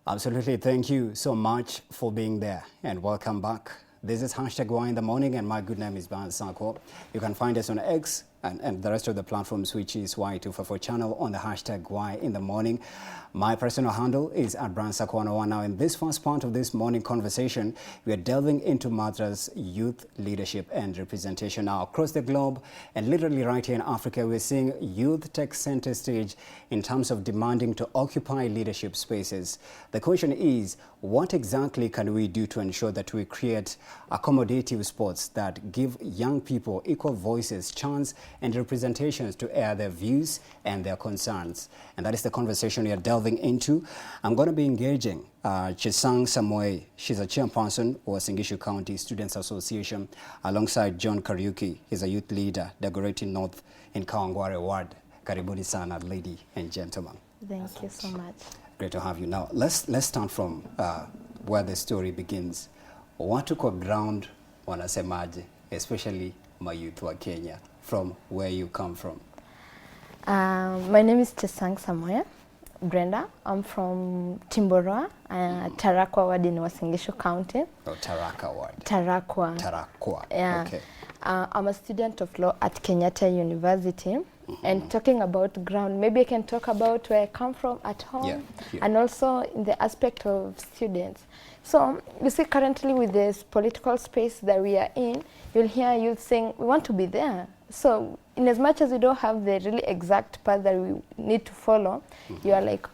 Absolutely. Thank you so much for being there and welcome back. This is hashtag Y in the morning and my good name is Ban Sanko. You can find us on X and the rest of the platforms, which is Y254 channel on the hashtag Y in the morning. My personal handle is at Bransako101. Now, in this first part of this morning conversation, we are delving into matters youth leadership and representation. Now, across the globe and literally right here in Africa, we're seeing youth take center stage in terms of demanding to occupy leadership spaces. The question is, what exactly can we do to ensure that we create accommodative spots that give young people equal voices, chance, and representations to air their views and their concerns? And that is the conversation we are delving into. I'm going to be engaging Chesang Samoei. She's a chairperson of Singishu County Students Association, alongside John Kariuki. He's a youth leader, Dagoretti North in Kawangware Ward. Karibuni sana, lady and gentlemen. Thank you so much. Great to have you. Now, let's start from where the story begins. Watu kwa ground wanasemaje, especially my youth wa Kenya, from where you come from? My name is Chesang Samoei Brenda. I'm from Timboroa, Tarakwa Ward in Singishu County. Oh, Taraka Ward. Tarakwa. Yeah. Okay. I'm a student of law at Kenyatta University. And talking about ground, maybe I can talk about where I come from at home, and also in the aspect of students. So you see, currently with this political space that we are in, you'll hear youth saying, we want to be there. So in as much as we don't have the really exact path that we need to follow, you are like,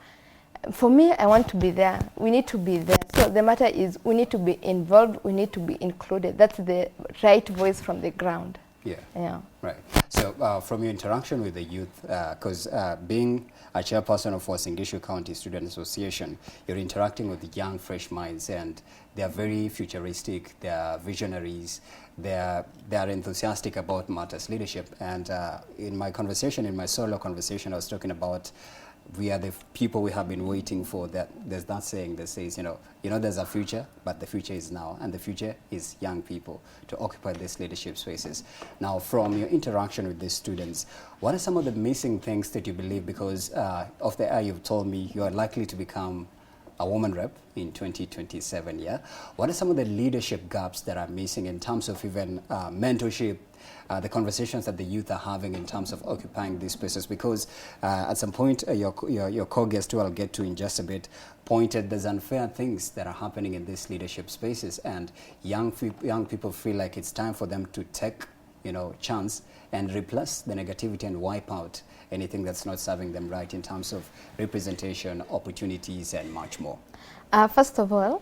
for me, I want to be there. We need to be there. So the matter is, we need to be involved. We need to be included. That's the right voice from the ground. Yeah. Right. So from your interaction with the youth, because being a chairperson of Singishu County Student Association, you're interacting with young, fresh minds, and they are very futuristic, they are visionaries, they are enthusiastic about matters leadership. And in my conversation, in my solo conversation, I was talking about we are the people we have been waiting for. That there's that saying that says, you know, there's a future, but the future is now, and the future is young people to occupy these leadership spaces. Now, from your interaction with these students, what are some of the missing things that you believe, because of the air you've told me you are likely to become a woman rep in 2027, yeah? What are some of the leadership gaps that are missing in terms of even mentorship, the conversations that the youth are having in terms of occupying these spaces? Because at some point, your co-guest, who I'll get to in just a bit, pointed there's unfair things that are happening in these leadership spaces, and young people feel like it's time for them to take, chance and replace the negativity and wipe out anything that's not serving them right in terms of representation, opportunities, and much more. First of all,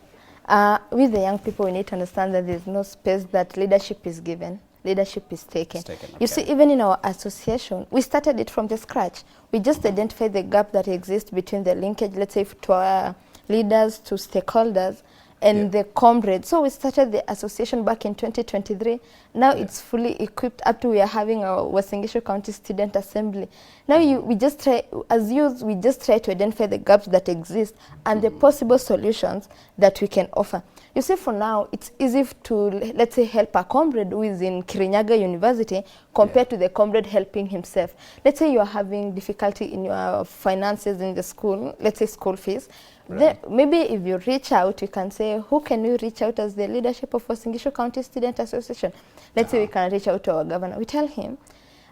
with the young people, we need to understand that there's no space that leadership is given. Leadership is taken. Okay. You see, even in our association, we started it from the scratch. We just identified the gap that exists between the linkage, let's say, to our leaders, to stakeholders, and the comrades. So we started the association back in 2023. Now it's fully equipped up to we are having our Singishu County Student Assembly. Now we just try, as youth, we just try to identify the gaps that exist and the possible solutions that we can offer. You see, for now, it's easy to, let's say, help a comrade who is in Kirinyaga University compared to the comrade helping himself. Let's say you are having difficulty in your finances in the school, let's say school fees. Then maybe if you reach out, you can say, who can we reach out as the leadership of Singishu County Student Association? Let's say we can reach out to our governor. We tell him,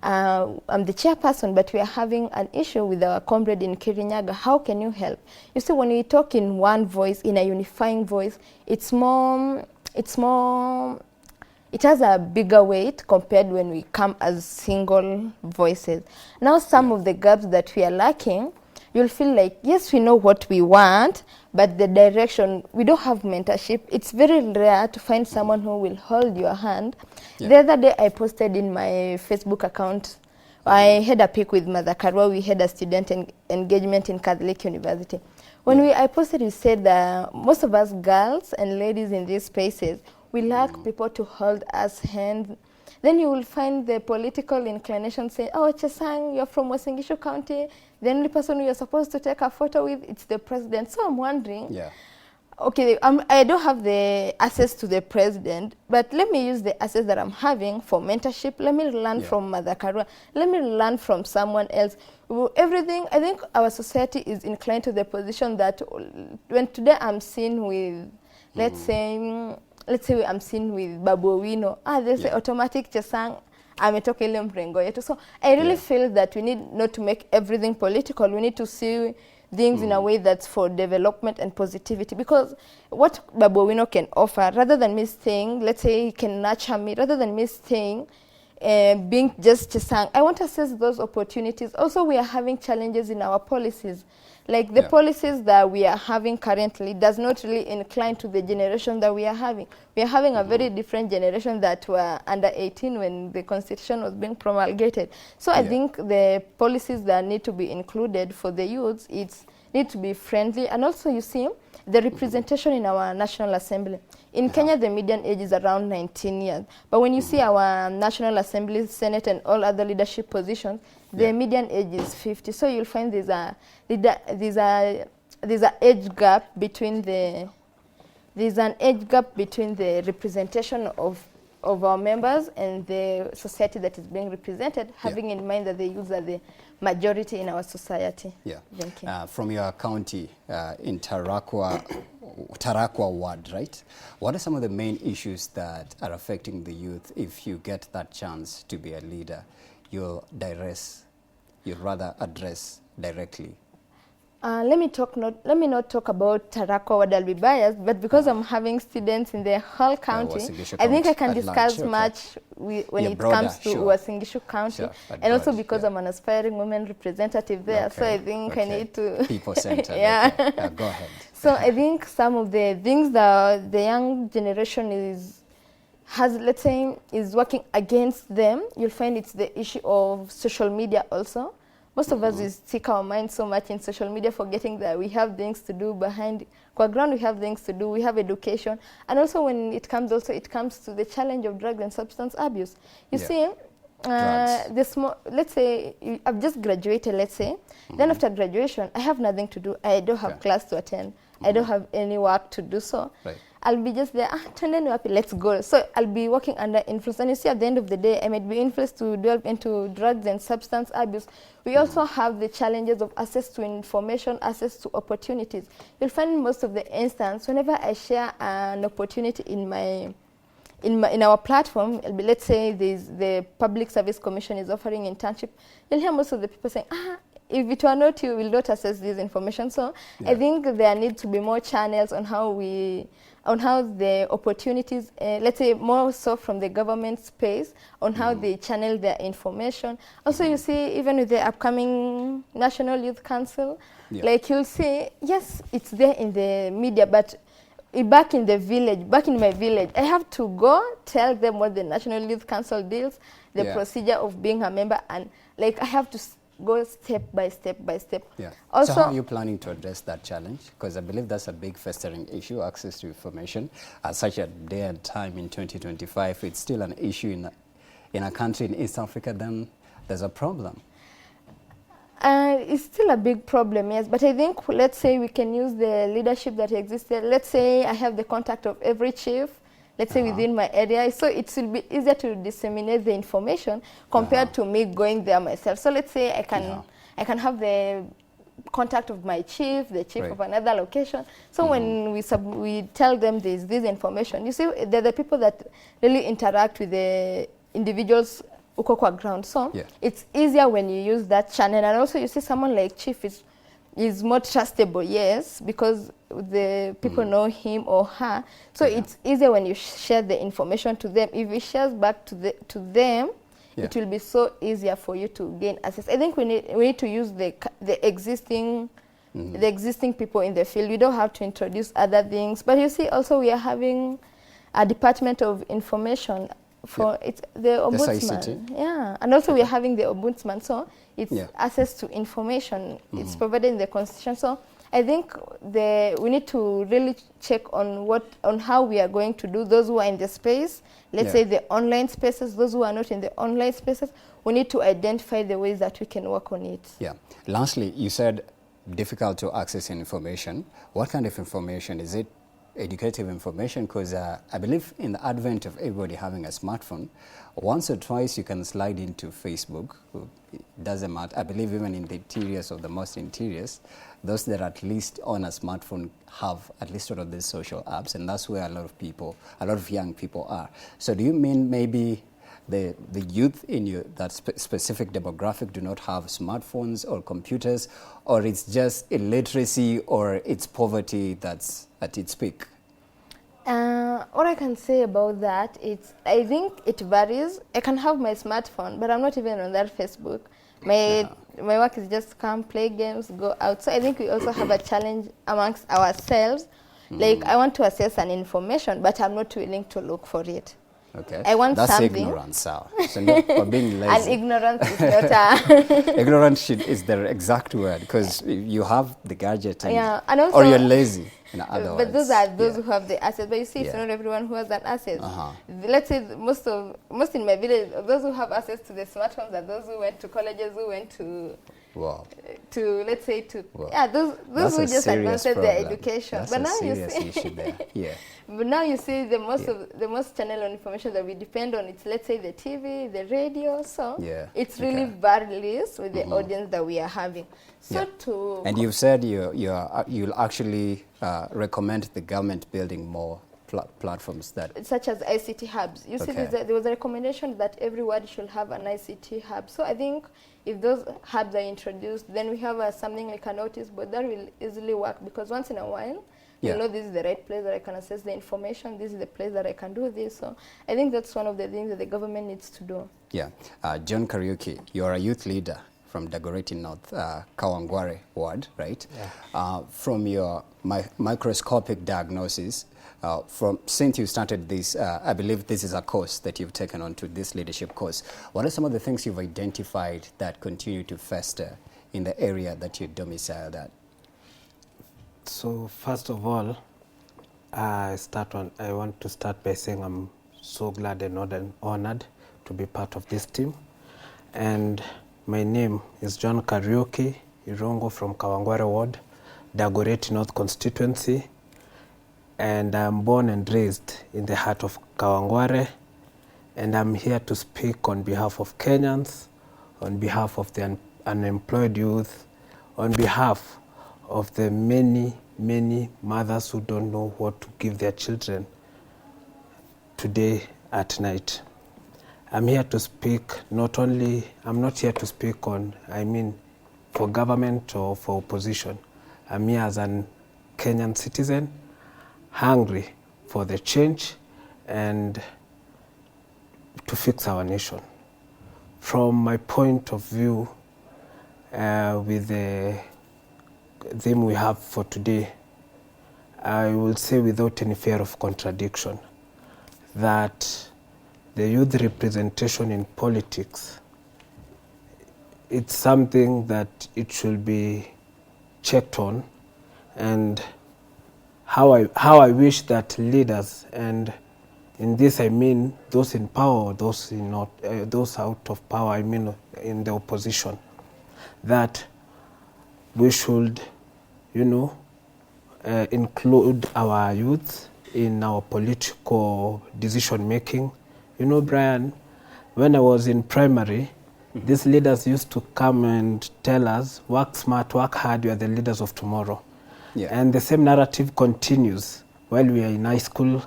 I'm the chairperson, but we are having an issue with our comrade in Kirinyaga. How can you help? You see, when we talk in one voice, in a unifying voice, it has a bigger weight compared when we come as single voices. Now, some of the gaps that we are lacking, you'll feel like, yes, we know what we want, but the direction, we don't have mentorship. It's very rare to find someone who will hold your hand. The other day, I posted in my Facebook account, I had a pic with Mother Karwa. We had a student engagement in Catholic University. When I posted, we said that most of us girls and ladies in these spaces, we lack people to hold us hand. Then you will find the political inclination saying, oh, Chesang, you're from Singishu County. The only person you're supposed to take a photo with, it's the president. So I'm wondering, Okay, I don't have the access to the president, but let me use the access that I'm having for mentorship. Let me learn from Mother Karua. Let me learn from someone else. Everything, I think our society is inclined to the position that when today I'm seen with, let's say I'm seen with Babu Owino, there's an automatic chesang, ametoka ile mrengo yetu. So I really feel that we need not to make everything political. We need to see things in a way that's for development and positivity, because what Babu Owino can offer, rather than me staying, let's say he can nurture me, rather than me staying being just Chesang, I want to assess those opportunities. Also, we are having challenges in our policies. Like the policies that we are having currently does not really incline to the generation that we are having. We are having a very different generation that were under 18 when the constitution was being promulgated. So I think the policies that need to be included for the youths, need to be friendly. And also, you see, the representation in our National Assembly. In Kenya, the median age is around 19 years. But when you see our National Assembly, Senate, and all other leadership positions, the median age is 50. So you'll find there's an age gap between the representation of our members and the society that is being represented, having in mind that the youths are the majority in our society. Yeah. From your county in Tarakwa ward, right? What are some of the main issues that are affecting the youth? If you get that chance to be a leader, you'd rather address directly? Let me not talk about Tarakwa ward, I'll be biased, but because I'm having students in the whole county, I think I can discuss much when it comes to Uasin Gishu County, and also because I'm an aspiring women representative there, so I think I need to... People-centered, go ahead. So I think some of the things that the young generation is working against them, you'll find it's the issue of social media also. Most of us stick our mind so much in social media, forgetting that we have things to do behind. Kwa ground, we have things to do. We have education, and also when it comes to the challenge of drugs and substance abuse. You see, let's say I've just graduated. Let's say, then after graduation, I have nothing to do. I don't have class to attend. I don't have any work to do. So I'll be just there, let's go. So I'll be working under influence. And you see, at the end of the day, I might be influenced to delve into drugs and substance abuse. We also have the challenges of access to information, access to opportunities. You'll find most of the instance, whenever I share an opportunity in our platform, it'll be, let's say the Public Service Commission is offering internship, you'll hear most of the people saying, if it were not you, will not access this information. So I think there needs to be more channels on how the opportunities, let's say more so from the government space, on how they channel their information. Also, you see, even with the upcoming National Youth Council, like you'll see, yes, it's there in the media, but back in my village, I have to go tell them what the National Youth Council deals, the procedure of being a member, and like I have to go step by step. Also, so how are you planning to address that challenge? Because I believe that's a big festering issue, access to information. At such a day and time in 2025, it's still an issue in a country in East Africa, then there's a problem. It's still a big problem, yes. But I think, let's say we can use the leadership that existed. Let's say I have the contact of every chief, let's say within my area, so it will be easier to disseminate the information compared to me going there myself. So let's say I can have the contact of my chief, the chief of another location. So when we tell them this information, you see, they're the people that really interact with the individuals uko kwa ground. So it's easier when you use that channel. And also you see someone like chief is more trustable, yes, because the people know him or her. So it's easier when you share the information to them. If it shares back to them, it will be so easier for you to gain access. I think we need to use the existing people in the field. We don't have to introduce other things. But you see, also we are having a Department of Information for it's the ombudsman, and also we are having the ombudsman. So it's access to information. It's provided in the constitution. So I think we need to really check on how we are going to do those who are in the space. Let's say the online spaces. Those who are not in the online spaces, we need to identify the ways that we can work on it. Yeah. Lastly, you said difficult to access information. What kind of information? Is it educative information, because I believe in the advent of everybody having a smartphone, once or twice you can slide into Facebook. It doesn't matter. I believe even in the interiors of the most interiors, those that at least own a smartphone have at least one of these social apps, and that's where a lot of young people are. So do you mean maybe the youth in that specific demographic do not have smartphones or computers, or it's just illiteracy or it's poverty that's at its peak? What I can say about that, I think it varies. I can have my smartphone, but I'm not even on that Facebook. My work is just come, play games, go out. So I think we also have a challenge amongst ourselves. Like, I want to access an information, but I'm not willing to look for it. Okay. I want That's something. Ignorance, so or being lazy. And ignorance is not a... Ignorance is the exact word, because you have the gadget and also, or you're lazy, in other words. But those are those who have the access. But you see, it's not everyone who has that access. Let's say most in my village, those who have access to the smartphones are those who went to colleges, who went to... Wow. Those who just advanced their education. That's but now a you serious see, issue there. Yeah. But now you see the most channel on information that we depend on, it's, let's say, the TV, the radio. So it's really varies with the audience that we are having. So and you've said you'll actually recommend the government building more platforms such as ICT hubs. You see, there was a recommendation that every ward should have an ICT hub. So I think if those hubs are introduced, then we have something like a notice board that will easily work, because once in a while, you know, this is the right place that I can access the information, this is the place that I can do this. So I think that's one of the things that the government needs to do. Yeah. John Kariuki, you're a youth leader from Dagoretti North, Kawangware ward, right? Yeah. From your microscopic diagnosis, since you started this, I believe this is a course that you've taken on to this leadership course. What are some of the things you've identified that continue to fester in the area that you domiciled at? So first of all, I want to start by saying I'm so glad and honored to be part of this team. And my name is John Kariuki Irongo from Kawangware Ward, Dagoretti North constituency. And I'm born and raised in the heart of Kawangware. And I'm here to speak on behalf of Kenyans, on behalf of the unemployed youth, on behalf of the many mothers who don't know what to give their children today at night. I'm here to speak I'm not here to speak for government or for opposition. I'm here as a Kenyan citizen, hungry for the change and to fix our nation. From my point of view, with the theme we have for today, I will say without any fear of contradiction that the youth representation in politics, it's something that it should be checked on, and how I wish that leaders, and in this I mean those in power or those those out of power, I mean in the opposition, that we should, include our youth in our political decision making. Brian, when I was in primary, these leaders used to come and tell us, work smart, work hard, you are the leaders of tomorrow. Yeah. And the same narrative continues while we are in high school.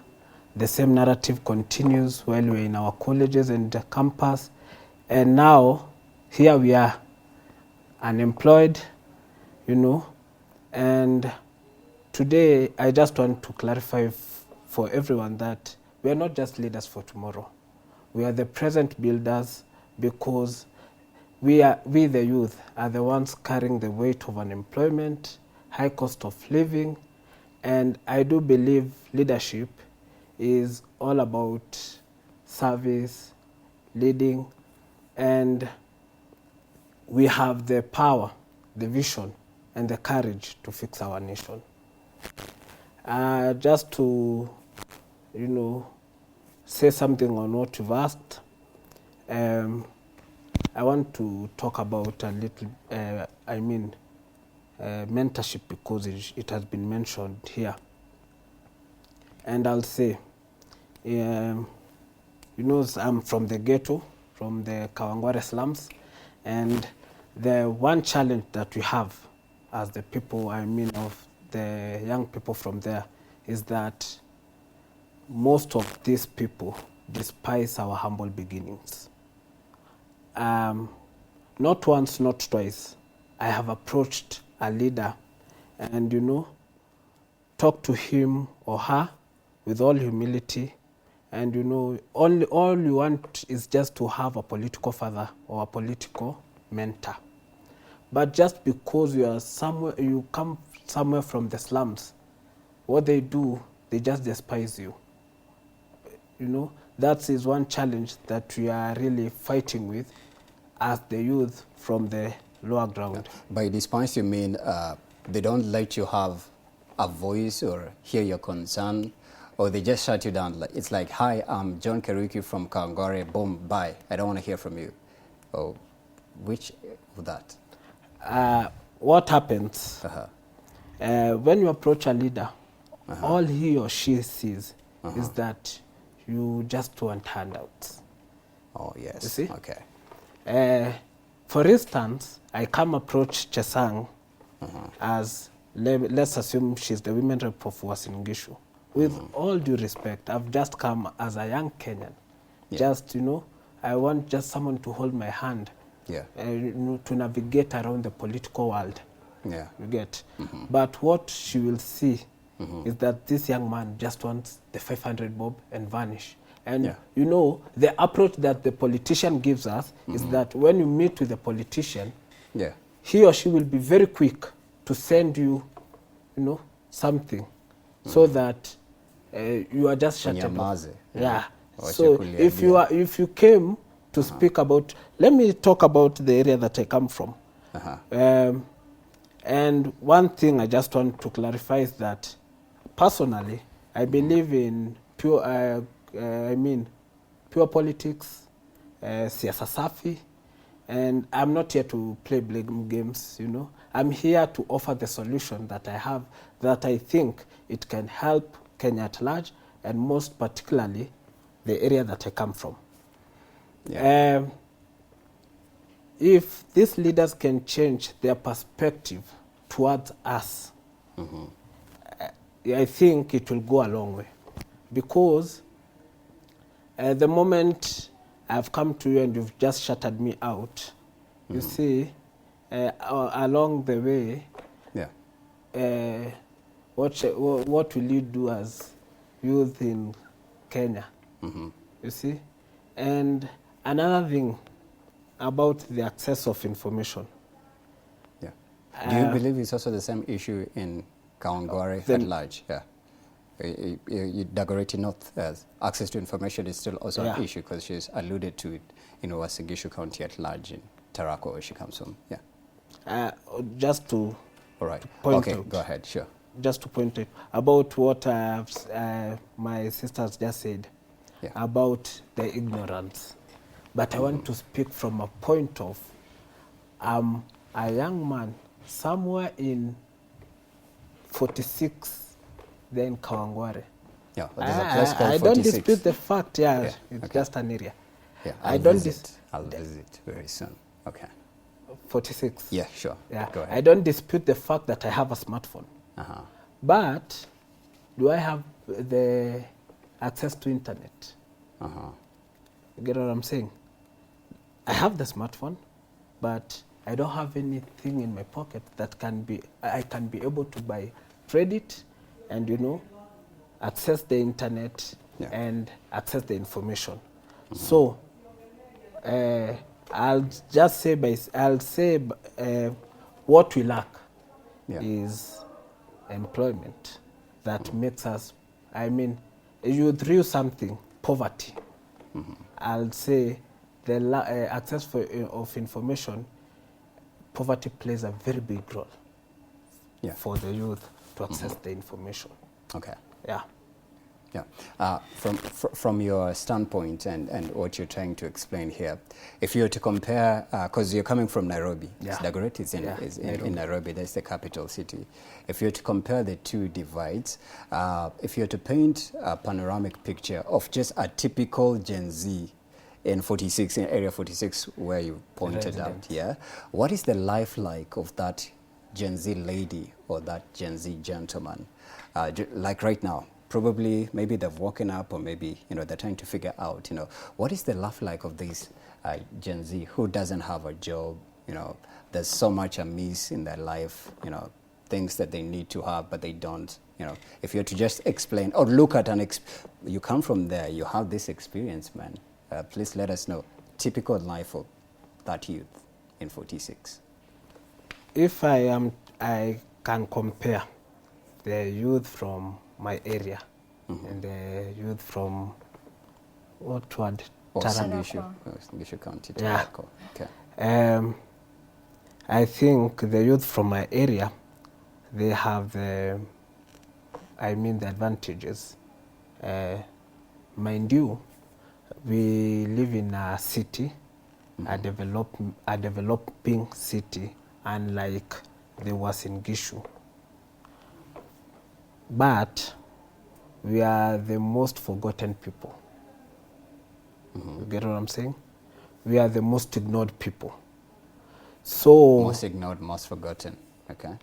The same narrative continues while we are in our colleges and the campus. And now, here we are, unemployed, and today I just want to clarify for everyone that we are not just leaders for tomorrow. We are the present builders, because we the youth are the ones carrying the weight of unemployment, high cost of living, and I do believe leadership is all about service, leading, and we have the power, the vision, and the courage to fix our nation. Just to, say something on what you've asked, I want to talk about a little, mentorship, because it has been mentioned here. And I'll say, you know, I'm from the ghetto, from the Kawangware slums, and the one challenge that we have as the people, I mean of the young people from there, is that most of these people despise our humble beginnings. Not once, not twice, I have approached a leader and, you know, talked to him or her with all humility, and, you know, all you want is just to have a political father or a political mentor. But just because you are somewhere, you come somewhere from the slums, what they do, they just despise you. You know, that is one challenge that we are really fighting with as the youth from the lower ground. By despise, you mean they don't let you have a voice or hear your concern, or they just shut you down? It's like, hi, I'm John Keruki from Kawangware, boom, bye, I don't want to hear from you. Oh, which of that? What happens when you approach a leader, all he or she sees is that you just want handouts. Oh, yes. You see? Okay. For instance, I come approach Chesang as, let's assume she's the women rep of Uasin Gishu. With all due respect, I've just come as a young Kenyan. Yeah. Just, you know, I want just someone to hold my hand, Yeah. you know, to navigate around the political world. Yeah. You get? But what she will see is that this young man just wants the 500 bob and vanish. And, you know, the approach that the politician gives us is that when you meet with the politician, he or she will be very quick to send you, you know, something so that you are just shut up. Yeah. So if you came to speak about, let me talk about the area that I come from. And one thing I just want to clarify is that personally, I believe in pure, pure politics, siasa safi, and I'm not here to play blame games, you know. I'm here to offer the solution that I have, that I think it can help Kenya at large, and most particularly the area that I come from. Yeah. If these leaders can change their perspective towards us, I think it will go a long way. Because the moment I've come to you and you've just shuttered me out, you see, along the way, what will you do as youth in Kenya? You see? And another thing about the access of information. Do you believe it's also the same issue in Kawangware at large? Yeah. Dagoretti North, access to information is still also an issue, because she's alluded to it in Uasin Gishu County at large, in Tarako, where she comes from. Yeah. Just to point out. Go ahead, sure. Just to point out about what my sisters just said about the ignorance. But I want to speak from a point of a young man somewhere in 46, then Kawangware. Yeah, there's a place called 46. I don't dispute the fact, it's just an area. Yeah, I'll visit very soon. Okay. 46. Yeah, sure. Yeah. Go ahead. I don't dispute the fact that I have a smartphone. But do I have the access to internet? You get what I'm saying? I have the smartphone, but I don't have anything in my pocket that I can be able to buy credit and, you know, access the internet and access the information. So I'll just say what we lack is employment that makes us, you threw something, poverty. I'll say the access of information, poverty plays a very big role for the youth to access the information. Okay. Yeah. Yeah. From your standpoint and what you're trying to explain here, if you were to compare, because you're coming from Nairobi, Yeah. is that correct? It's in Nairobi, that's the capital city. If you were to compare the two divides, if you were to paint a panoramic picture of just a typical Gen Z in 46, in Area 46, where you pointed out, yeah, what is the life like of that Gen Z lady or that Gen Z gentleman, like right now? Probably, maybe they've woken up, or maybe, you know, they're trying to figure out, you know, what is the life like of this Gen Z who doesn't have a job, you know, there's so much amiss in their life, you know, things that they need to have, but they don't, you know. If you're to just explain, or look at you come from there, you have this experience, man. Please let us know, typical life of that youth in 46. If I can compare the youth from my area and the youth from what word? Singishu County, yeah. Okay. I think the youth from my area, they have the advantages. Mind you, we live in a city, a developing city, unlike there was in Gishu. But we are the most forgotten people. You get what I'm saying? We are the most ignored people. So most ignored, most forgotten. Okay.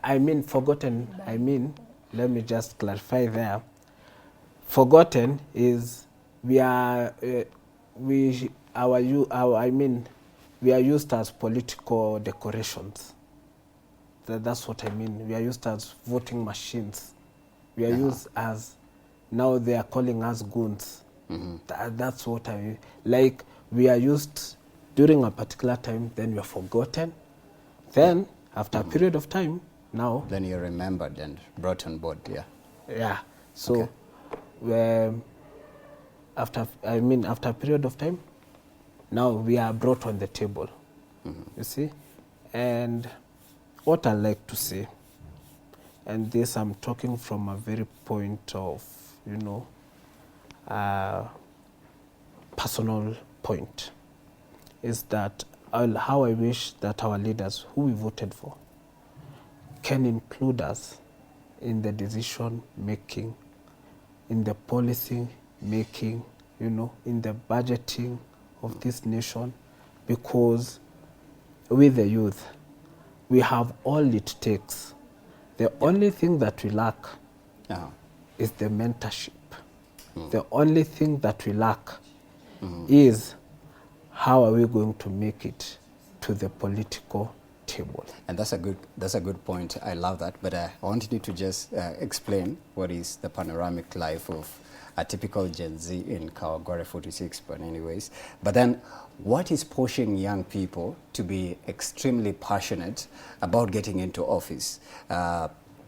I mean forgotten. I mean, let me just clarify there. Forgotten is we are we are used as political decorations. That's what I mean. We are used as voting machines. We are used as, now they are calling us goons. That's what I mean. Like, we are used during a particular time, then we are forgotten. Then, after a period of time, now... Then you're remembered and brought on board, yeah. Yeah. So, after a period of time, now we are brought on the table. You see? And what I like to say, and this I'm talking from a very point of, you know, personal point, is that how I wish that our leaders, who we voted for, can include us in the decision making, in the policy making, you know, in the budgeting of this nation, because with the youth, we have all it takes. The only thing that we lack is the mentorship. The only thing that we lack is how are we going to make it to the political table. And that's a good point. I love that. But I wanted you to just explain what is the panoramic life of a typical Gen Z in Kawagware 46. But anyways, but then what is pushing young people to be extremely passionate about getting into office?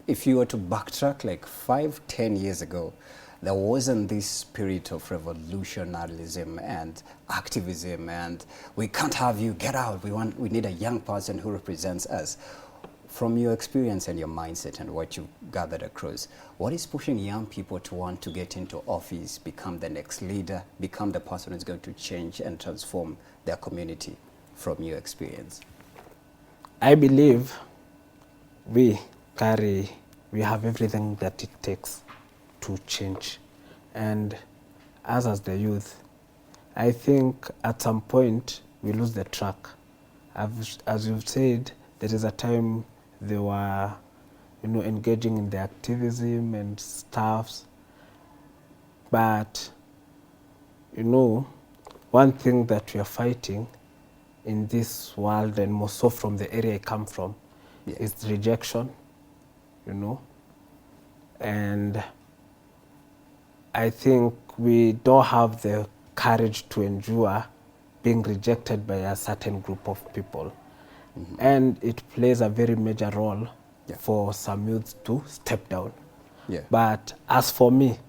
If you were to backtrack like 5-10 years ago, there wasn't this spirit of revolutionarism and activism and we can't have you, get out, we need a young person who represents us. From your experience and your mindset and what you've gathered across, what is pushing young people to want to get into office, become the next leader, become the person who's going to change and transform their community, from your experience? I believe we have everything that it takes to change. And as the youth, I think at some point we lose the track. As you've said, there is a time they were, you know, engaging in the activism and stuffs. But, you know, one thing that we are fighting in this world, and more so from the area I come from, is rejection, you know. And I think we don't have the courage to endure being rejected by a certain group of people. And it plays a very major role for some youths to step down. But as for me,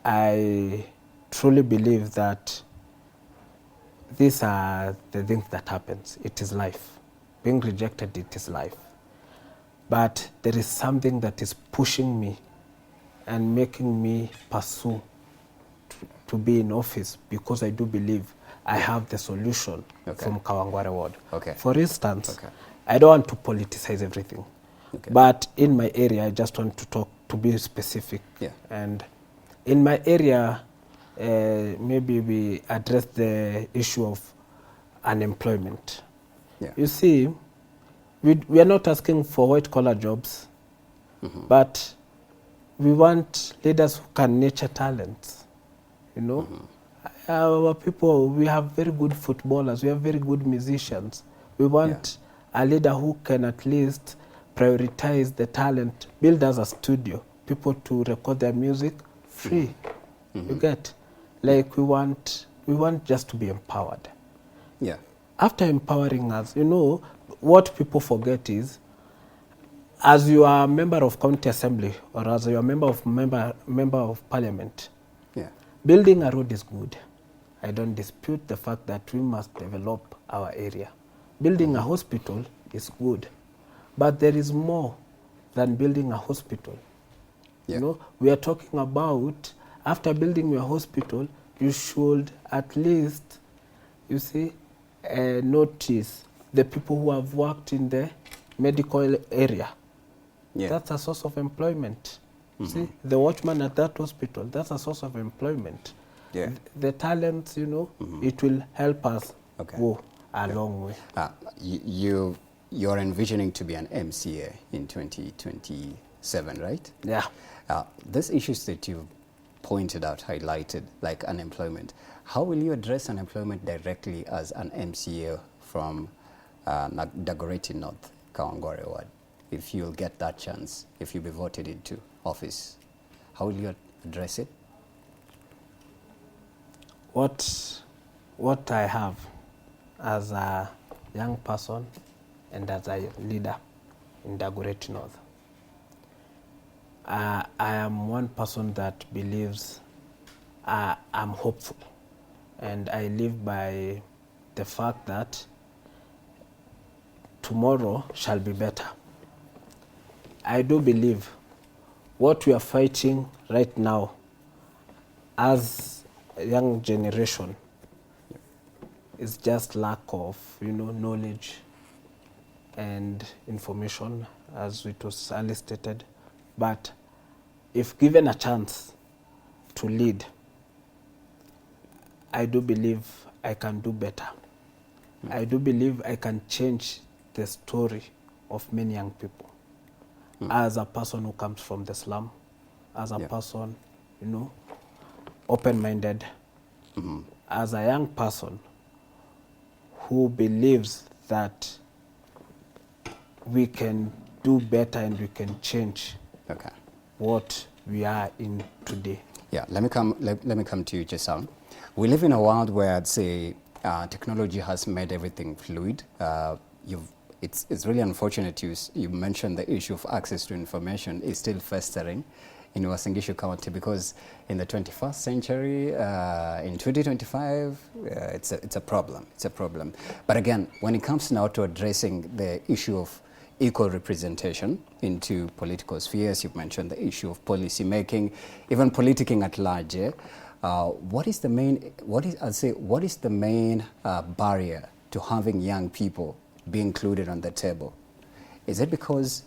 I truly believe that these are the things that happens. It is life. Being rejected, it is life. But there is something that is pushing me and making me pursue to be in office, because I do believe I have the solution from Kawangware ward. For instance, I don't want to politicize everything, but in my area, I just want to be specific. And in my area, maybe we address the issue of unemployment. You see, we are not asking for white-collar jobs, but we want leaders who can nurture talents. You know, our people, we have very good footballers, we have very good musicians. We want a leader who can at least prioritize the talent, build us a studio, people to record their music free. You get? Like we want just to be empowered. After empowering us, you know, what people forget is, as you are a member of county assembly or as you are member of parliament, building a road is good. I don't dispute the fact that we must develop our area. Building a hospital is good, but there is more than building a hospital. You know, we are talking about, after building your hospital, you should at least, you see, notice the people who have worked in the medical area. That's a source of employment. See, the watchman at that hospital, that's a source of employment. The talents, you know, it will help us go a long way. You're envisioning to be an MCA in 2027, right? These issues that you pointed out, highlighted, like unemployment, how will you address unemployment directly as an MCA from Dagoretti North, Kawangware ward? If you'll get that chance, if you'll be voted into office, how will you address it? What I have as a young person and as a leader in Dagoretti North, I am one person that believes I'm hopeful, and I live by the fact that tomorrow shall be better. I do believe what we are fighting right now as a young generation is just lack of, you know, knowledge and information, as it was earlier stated. But if given a chance to lead, I do believe I can do better. I do believe I can change the story of many young people. As a person who comes from the slum, as a person, you know, open-minded, as a young person who believes that we can do better and we can change what we are in today. Let me come to you, Jesam. We live in a world where I'd say technology has made everything fluid. It's really unfortunate you mentioned the issue of access to information is still festering in Uasin Gishu County, because in the 21st century, in 2025, it's a problem. It's a problem. But again, when it comes now to addressing the issue of equal representation into political spheres, you've mentioned the issue of policy making, even politicking at large. What is the main barrier to having young people be included on the table? Is it because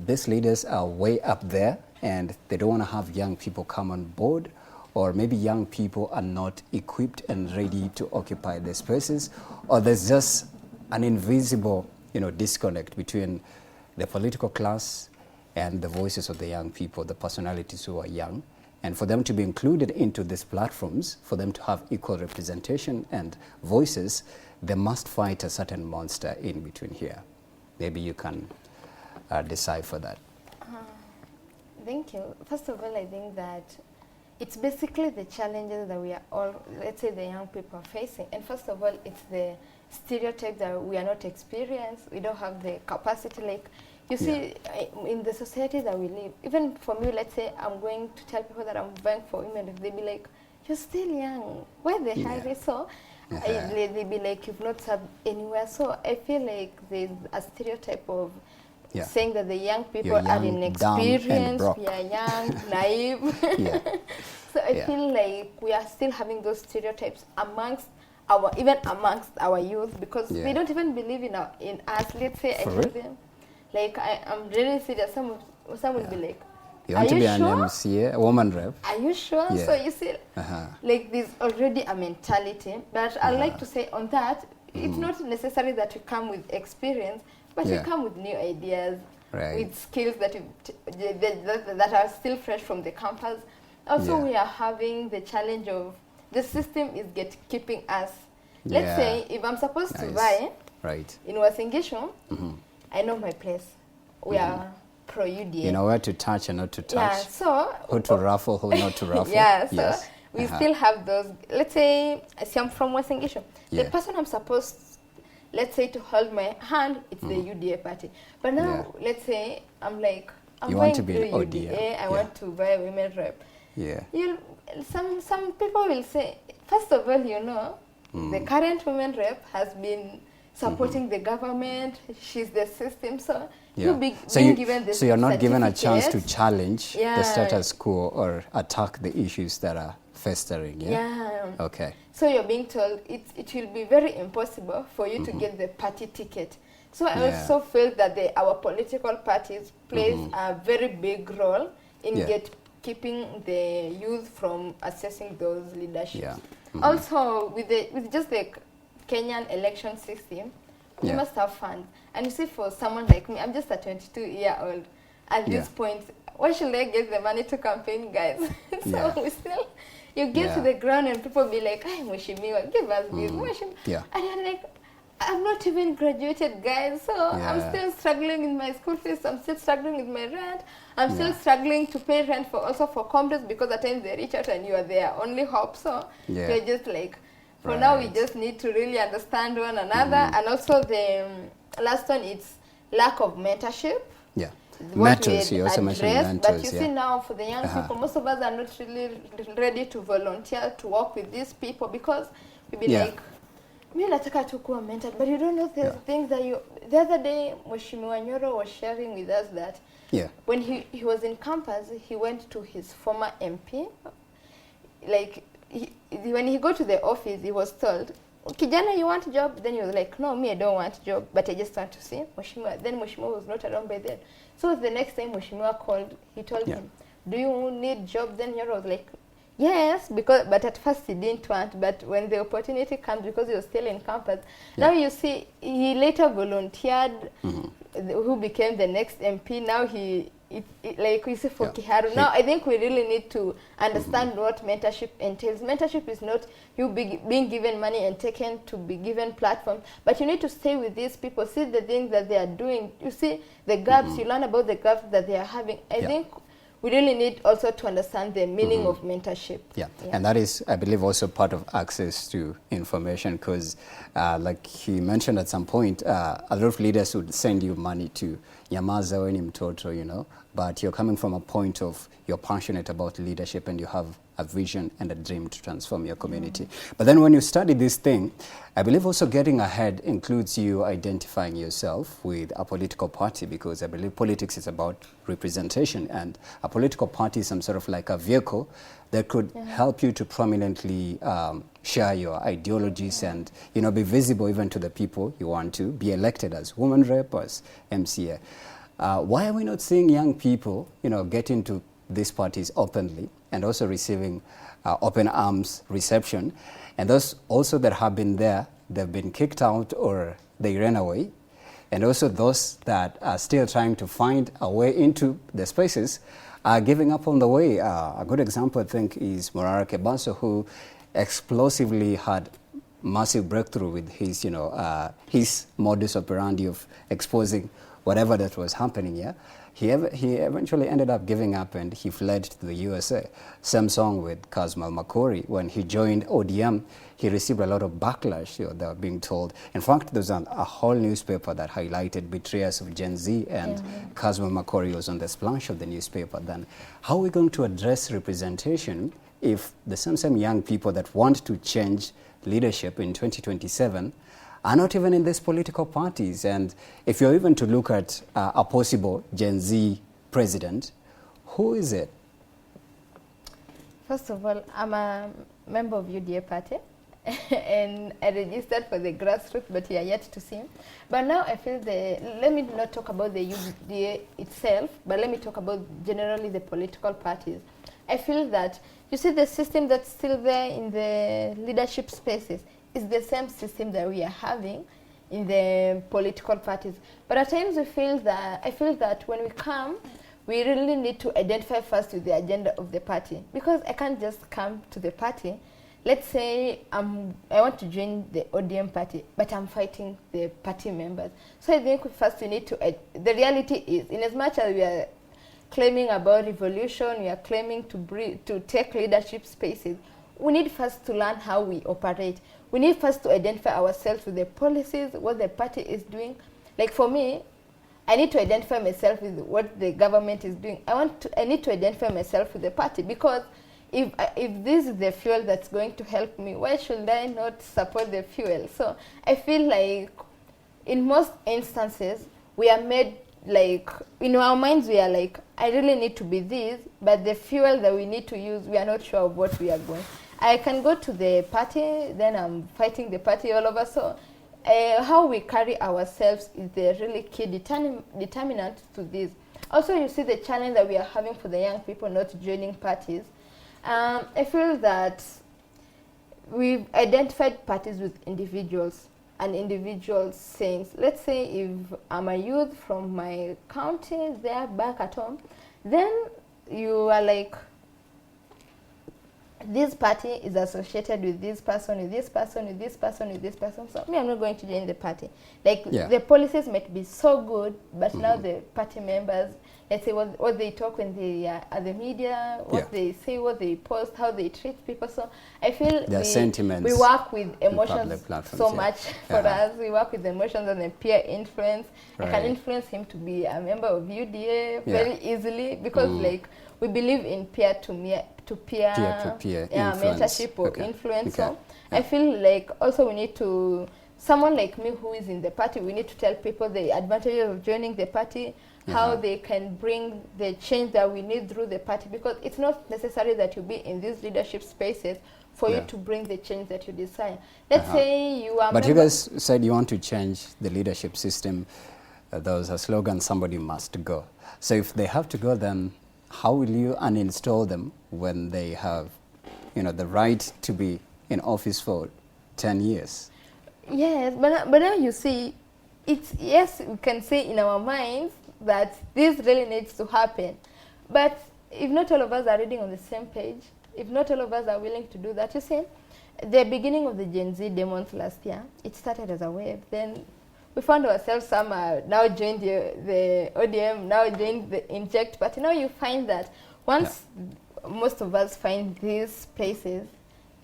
these leaders are way up there and they don't want to have young people come on board, or maybe young people are not equipped and ready to occupy their spaces, or there's just an invisible, you know, disconnect between the political class and the voices of the young people, the personalities who are young, and for them to be included into these platforms, for them to have equal representation and voices, they must fight a certain monster in between here. Maybe you can decipher that. Thank you. First of all, I think that it's basically the challenges that we are all, let's say the young people are facing. And first of all, it's the stereotype that we are not experienced, we don't have the capacity. Like, you see, in the society that we live, even for me, let's say I'm going to tell people that I'm vying for women, if they be like, you're still young, where the hell is so? They be like, you've not served anywhere. So I feel like there's a stereotype of saying that the young people You're are young, dumb, and inexperienced, broke. we are young, naive. Yeah. So I feel like we are still having those stereotypes amongst our youth, because they don't even believe in us. Let's say I tell them, like, I'm really serious. Some will be like, you want are to you be sure? an MC, a woman rep? Are you sure? Yeah. So you see, like, there's already a mentality. But I like to say on that, it's not necessary that you come with experience, but you come with new ideas, with skills that are still fresh from the campus. Also, we are having the challenge of the system is keeping us. Let's say if I'm supposed to buy in Wasingishu, I know my place. We are pro-UDA. You know where to touch and not to touch. Yeah, so who to ruffle, who not to ruffle. Yeah, so we still have those. Let's say I'm from Wasingishu. The person I'm supposed, let's say, to hold my hand, it's the UDA party. But now, let's say I'm like, I'm you going want to be an UDA. I want to buy a women rep. Yeah. Some people will say, first of all, you know, the current women rep has been supporting the government. She's the system, so you're given this. So you're not given a chance to challenge the status quo or attack the issues that are festering. Yeah. Okay. So you're being told it will be very impossible for you to get the party ticket. So I also feel that our political parties plays a very big role in keeping the youth from accessing those leaderships. Yeah. Also, with just the Kenyan election system, you must have funds. And you see, for someone like me, I'm just a 22-year-old. At this point, where should I get the money to campaign, guys? So we still, you get to the ground and people be like, "Hey, Mheshimiwa, give us this, Mheshimiwa." And you're like, I'm not even graduated, guys, so I'm still struggling with my school fees, I'm still struggling with my rent, I'm still struggling to pay rent for comrades, because at times they reach out and you are their only hope. So you're just like, for now we just need to really understand one another. And also the last one, it's lack of mentorship. Yeah. Mentors, you also mentioned mentors. But you see now, for the young people, most of us are not really ready to volunteer to work with these people, because we be like, mi nataka tu kuwa mentored, but you don't know the things that you... The other day, Mheshimiwa Nyoro was sharing with us that when he was in campus, he went to his former MP. Like, when he go to the office, he was told, "Kijana, you want a job?" Then he was like, "No, me, I don't want a job, but I just want to see Mheshimiwa." Then Mheshimiwa was not around by then. So the next time Mheshimiwa called, he told him, "Do you need job?" Then Nyoro was like, "Yes," but at first he didn't want, but when the opportunity comes, because he was still in campus, now you see, he later volunteered, who became the next MP. Now like we say for Kiharu. Now I think we really need to understand what mentorship entails. Mentorship is not you being given money and taken to be given platform, but you need to stay with these people, see the things that they are doing, you see the gaps, you learn about the gaps that they are having. I think we really need also to understand the meaning of mentorship. Yeah, and that is, I believe, also part of access to information, because like he mentioned at some point, a lot of leaders would send you money to nyamaza weni mtoto, you know, but you're coming from a point of you're passionate about leadership and you have a vision and a dream to transform your community. But then when you study this thing, I believe also getting ahead includes you identifying yourself with a political party, because I believe politics is about representation, and a political party is some sort of like a vehicle that could help you to prominently share your ideologies and, you know, be visible even to the people you want to be elected as woman rep, as MCA. Why are we not seeing young people, you know, get into these parties openly and also receiving open arms reception? And those also that have been there, they've been kicked out or they ran away. And also those that are still trying to find a way into the spaces are giving up on the way. A good example, I think, is Morara Kebanso, who explosively had massive breakthrough with his, you know, his modus operandi of exposing whatever that was happening. He eventually ended up giving up and he fled to the USA. Same song with Kazmal Makori. When he joined ODM, he received a lot of backlash, you know, they were being told. In fact, there's a whole newspaper that highlighted betrayals of Gen Z, and Kazmal Makori was on the splash of the newspaper. Then how are we going to address representation if the same young people that want to change leadership in 2027 are not even in these political parties. And if you're even to look at a possible Gen Z president, who is it? First of all, I'm a member of UDA party. And I registered for the grassroots, but you are yet to see. But now I feel let me not talk about the UDA itself, but let me talk about generally the political parties. I feel that, you see, the system that's still there in the leadership spaces is the same system that we are having in the political parties. But at times I feel that when we come, we really need to identify first with the agenda of the party. Because I can't just come to the party. Let's say I want to join the ODM party, but I'm fighting the party members. So I think first we need to, the reality is, in as much as we are claiming about revolution, we are claiming to take leadership spaces, we need first to learn how we operate. We need first to identify ourselves with the policies, what the party is doing. Like for me, I need to identify myself with what the government is doing. I need to identify myself with the party, because if this is the fuel that's going to help me, why should I not support the fuel? So I feel like in most instances, we are made like, in our minds we are like, I really need to be this, but the fuel that we need to use, we are not sure of what we are going. I can go to the party, then I'm fighting the party all over. So how we carry ourselves is the really key determinant to this. Also, you see the challenge that we are having for the young people not joining parties. I feel that we've identified parties with individuals, and individuals saying, let's say if I'm a youth from my county there back at home, then you are like, this party is associated with this person, with this person, with this person, with this person. So me, I'm not going to join the party. Like the policies might be so good, but now the party members, let's say what they talk when they are at the media, what they say, what they post, how they treat people. So I feel we work with emotions so much for us. We work with emotions and the peer influence. I can influence him to be a member of UDA very easily, because like we believe in peer-to-peer mentorship or influence. So I feel like also we need to, someone like me who is in the party, we need to tell people the advantages of joining the party, how they can bring the change that we need through the party, because it's not necessary that you be in these leadership spaces for you to bring the change that you desire. Let's say you are... But you guys said you want to change the leadership system. There was a slogan, somebody must go. So if they have to go, then how will you uninstall them when they have, the right to be in office for 10 years? Yes, but now you see, yes, we can say in our minds that this really needs to happen. But if not all of us are reading on the same page, if not all of us are willing to do that, you see, the beginning of the Gen Z demos last year, it started as a wave. Then we found ourselves, some now joined the ODM, now joined the Inject Party. Now you find that once most of us find these places,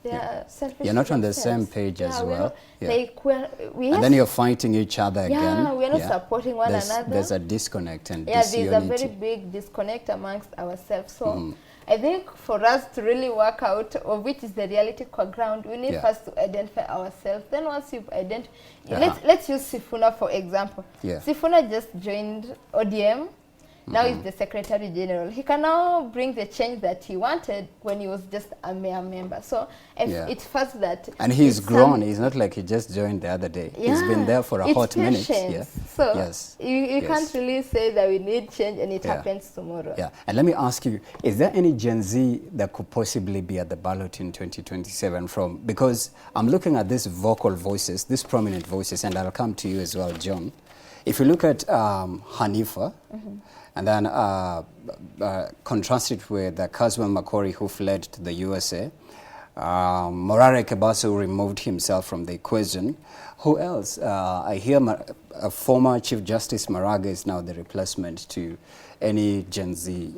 they are selfish. You're not on the same page as well. Like and then you're fighting each other again. Yeah, we're not supporting one another. There's a disconnect and disunity. There's a very big disconnect amongst ourselves. So I think for us to really work out of which is the reality core ground, we need first to identify ourselves. Then once you've identified, let's use Sifuna for example. Sifuna just joined ODM. Now he's the Secretary General. He can now bring the change that he wanted when he was just a mere member. So it's first that... And he's grown. He's not like he just joined the other day. He's been there for a hot minute. So you can't really say that we need change and it happens tomorrow. And let me ask you, is there any Gen Z that could possibly be at the ballot in 2027 from... Because I'm looking at these vocal voices, these prominent voices, and I'll come to you as well, John. If you look at Hanifa, and then contrast it with Kaswa Makori, who fled to the USA, Morare Kebaso, who removed himself from the equation. Who else? I hear former Chief Justice Maraga is now the replacement to any Gen Z,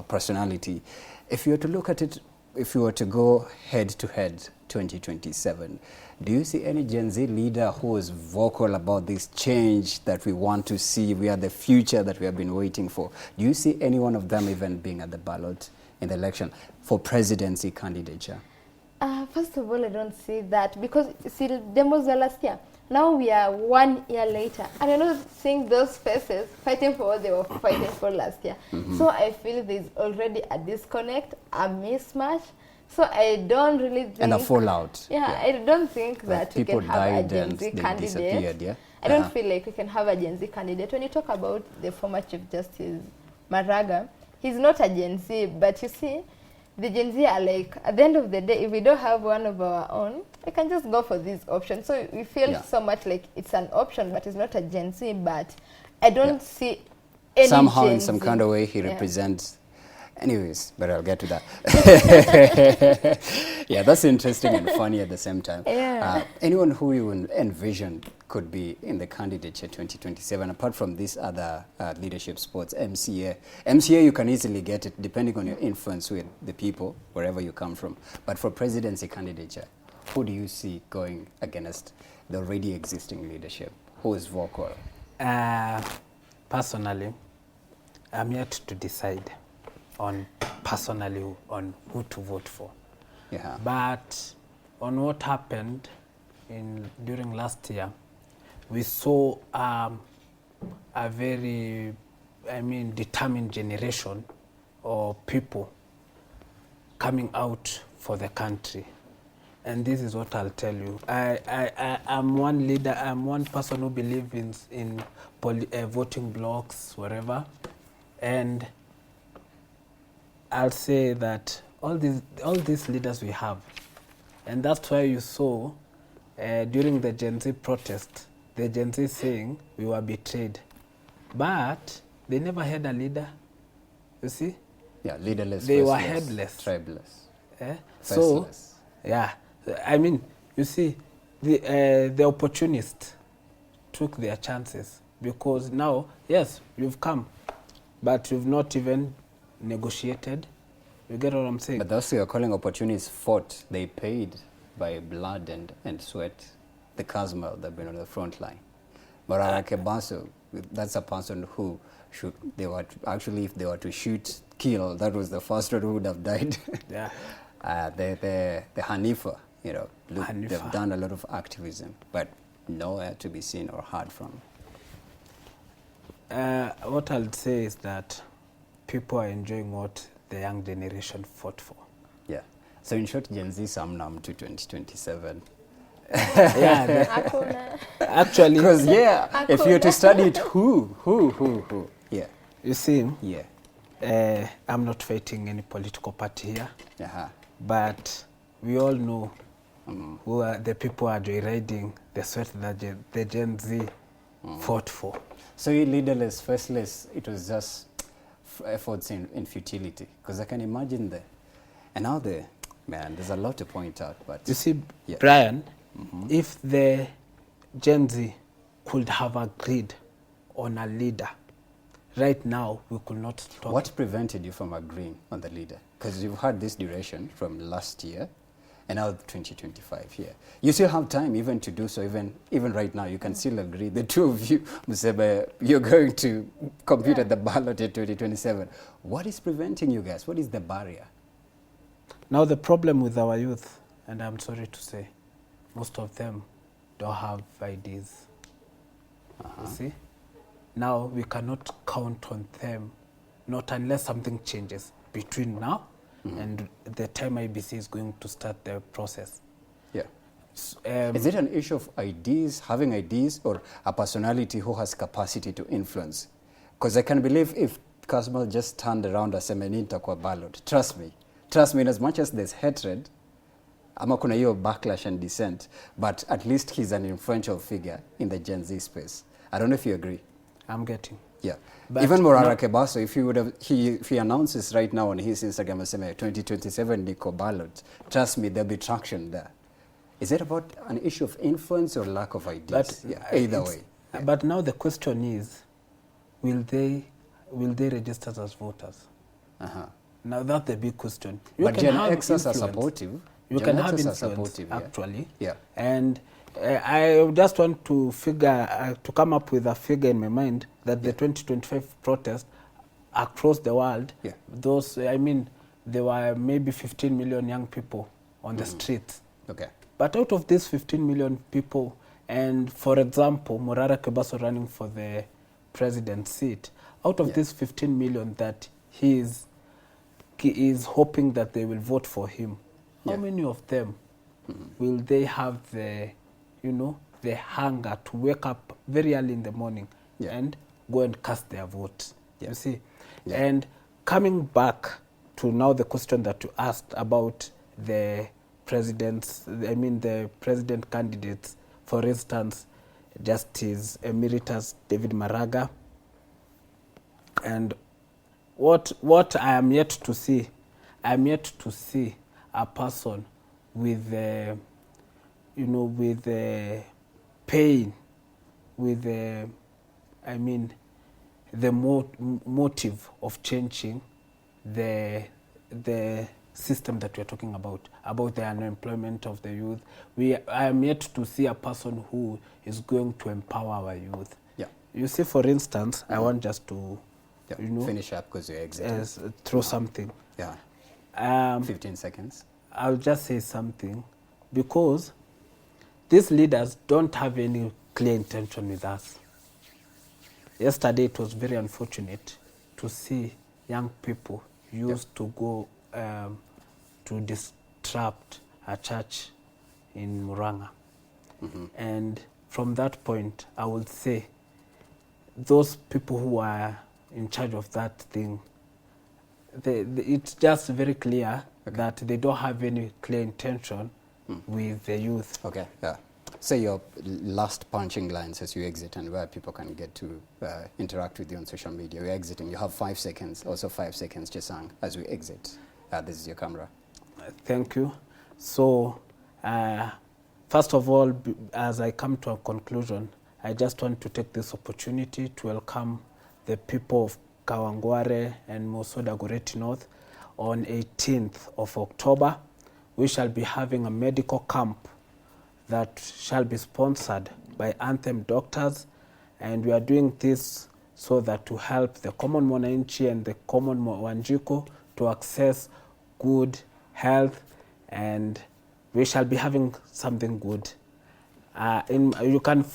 personality. If you were to look at it, if you were to go head-to-head 2027, do you see any Gen Z leader who is vocal about this change that we want to see? We are the future that we have been waiting for. Do you see any one of them even being at the ballot in the election for presidency candidature? First of all, I don't see that, because see, the demos were last year. Now we are 1 year later, and I'm not seeing those faces fighting for what they were fighting for last year. So I feel there's already a disconnect, a mismatch. So I don't really think... And a fallout. Yeah, I don't think that we can have a Gen Z candidate. Yeah? I don't feel like we can have a Gen Z candidate. When you talk about the former Chief Justice Maraga, he's not a Gen Z, but you see, the Gen Z are like, at the end of the day, if we don't have one of our own, I can just go for this option. So we feel so much like it's an option, but it's not a Gen Z, but I don't see any somehow Gen in some Z. kind of way he represents... Anyways, but I'll get to that. Yeah, that's interesting and funny at the same time. Yeah. Anyone who you envision could be in the candidature 2027, apart from these other leadership spots, MCA. MCA, you can easily get it depending on your influence with the people, wherever you come from. But for presidency candidature, who do you see going against the already existing leadership? Who is vocal? Personally, I'm yet to decide on who to vote for. Yeah. But on what happened during last year, we saw a very, determined generation or people coming out for the country. And this is what I'll tell you. I'm one leader, I'm one person who believes in voting blocks, wherever. And I'll say that all these leaders we have, and that's why you saw during the Gen Z protest, the Gen Z saying we were betrayed. But they never had a leader, you see? Yeah, leaderless, they were faceless, headless. Tribeless. So, yeah, you see, the opportunists took their chances because now, yes, you've come, but you've not even negotiated. You get what I'm saying? But those you're calling opportunists fought, they paid by blood and sweat the Kazmal that have been on the front line. But Kebaso, that's a person who should, if they were to shoot, kill, that was the first one who would have died. Yeah. The Hanifa, look, Hanifa. They've done a lot of activism, but nowhere to be seen or heard from. What I'll say is that people are enjoying what the young generation fought for. Yeah. So in short, Gen Z Samnam to 2027. Yeah. Actually. Because, if you're to study it, who? Yeah. You see, I'm not fighting any political party here. But we all know who are the people who are joyriding the sweat that the Gen Z fought for. So you leaderless, faceless, it was just efforts in futility, because I can imagine and now there's a lot to point out, but you see, Brian, if the Gen Z could have agreed on a leader, right now we could not talk. What prevented you from agreeing on the leader? Because you've had this duration from last year and now 2025 here. You still have time even to do so. Even right now, you can still agree. The two of you, Musebe, you're going to compete at the ballot in 2027. What is preventing you guys? What is the barrier? Now the problem with our youth, and I'm sorry to say, most of them don't have ideas. You see? Now we cannot count on them, not unless something changes between now and the time IBC is going to start the process. Yeah. Is it an issue of ideas, having ideas, or a personality who has capacity to influence? Because I can believe if Kazmal just turned around as a meninta kwa ballot, trust me, in as much as there's hatred, ama kuna hiyo backlash and dissent, but at least he's an influential figure in the Gen Z space. I don't know if you agree. I'm getting. Yeah. But even Morara Kebaso, if he announces right now on his Instagram, 2027 Nico ballot, trust me, there'll be traction there. Is it about an issue of influence or lack of ideas? But either way. But now the question is, will they register as voters? Now that's the big question. But Gen Xers are supportive. You can have influence, actually. Yeah. And I just want to to come up with a figure in my mind that the 2025 protest across the world, there were maybe 15 million young people on the streets. Okay. But out of these 15 million people, And for example, Morara Kebaso running for the president's seat, out of this 15 million that he is hoping that they will vote for him, how many of them will they have the, the hunger to wake up very early in the morning and go and cast their vote? You see? And coming back to now the question that you asked about the the president candidates, for instance, Justice Emeritus David Maraga. And what I am yet to see, a person with with pain, with the motive of changing the system that we are talking about the unemployment of the youth. I am yet to see a person who is going to empower our youth. Yeah. You see, for instance, I want just to finish up because you're exiting. Throw something. Yeah. 15 seconds. I'll just say something, because these leaders don't have any clear intention with us. Yesterday it was very unfortunate to see young people used to go to disrupt a church in Muranga. And from that point, I would say those people who are in charge of that thing, it's just very clear that they don't have any clear intention with the youth. Okay, yeah. Say your last punching lines as you exit and where people can get to interact with you on social media. You're exiting. You have 5 seconds, also 5 seconds, Chesang, as we exit. This is your camera. Thank you. So, first of all, as I come to a conclusion, I just want to take this opportunity to welcome the people of Kawangware and Mosoda Goreti North on 18th of October. We shall be having a medical camp that shall be sponsored by Anthem Doctors, and we are doing this so that to help the common Mwananchi and the common Wanjiko to access good health, and we shall be having something good. You can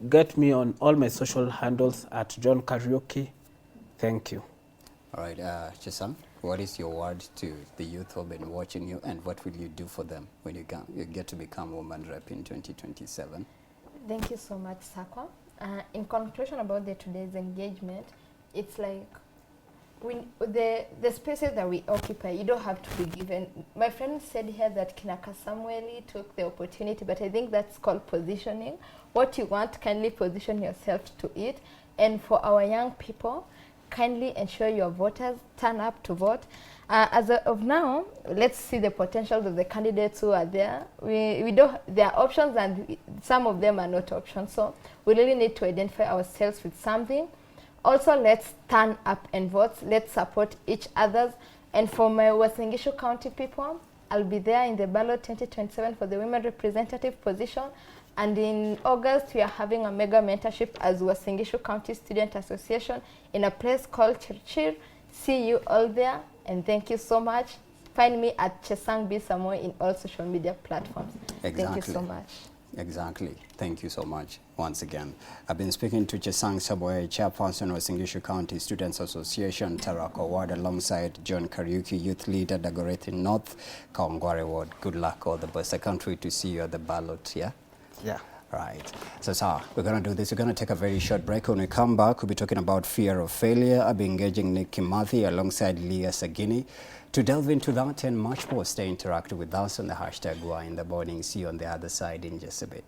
get me on all my social handles at John Karaoke. Thank you. All right, Chesang, what is your word to the youth who have been watching you, and what will you do for them when you get to become woman rep in 2027? Thank you so much, Sakwa. In conclusion about today's engagement, it's like the spaces that we occupy, you don't have to be given. My friend said here that Kinaka Samueli took the opportunity, but I think that's called positioning. What you want, kindly position yourself to it. And for our young people, kindly ensure your voters turn up to vote. As of now, let's see the potentials of the candidates who are there. There are options, and some of them are not options. So we really need to identify ourselves with something. Also, let's turn up and vote. Let's support each other. And for my Uasin Gishu County people, I'll be there in the ballot 2027 for the women representative position. And in August, we are having a mega mentorship as Uasin Gishu County Student Association in a place called Chirchir. See you all there, and thank you so much. Find me at Chesang B. Samoy in all social media platforms. Exactly. Thank you so much. Exactly. Thank you so much once again. I've been speaking to Chesang Samoy, chairperson of Uasin Gishu County Students Association, Tarako Ward, alongside John Kariuki, youth leader, Dagoretti North, Kawangware Ward. Good luck, all the best. I can't wait to see you at the ballot, yeah? Yeah. Right. So, we're going to do this. We're going to take a very short break. When we come back, we'll be talking about fear of failure. I'll be engaging Nick Kimathi alongside Leah Sagini to delve into that and much more. Stay interactive with us on the hashtag Why in the Morning. See you on the other side in just a bit.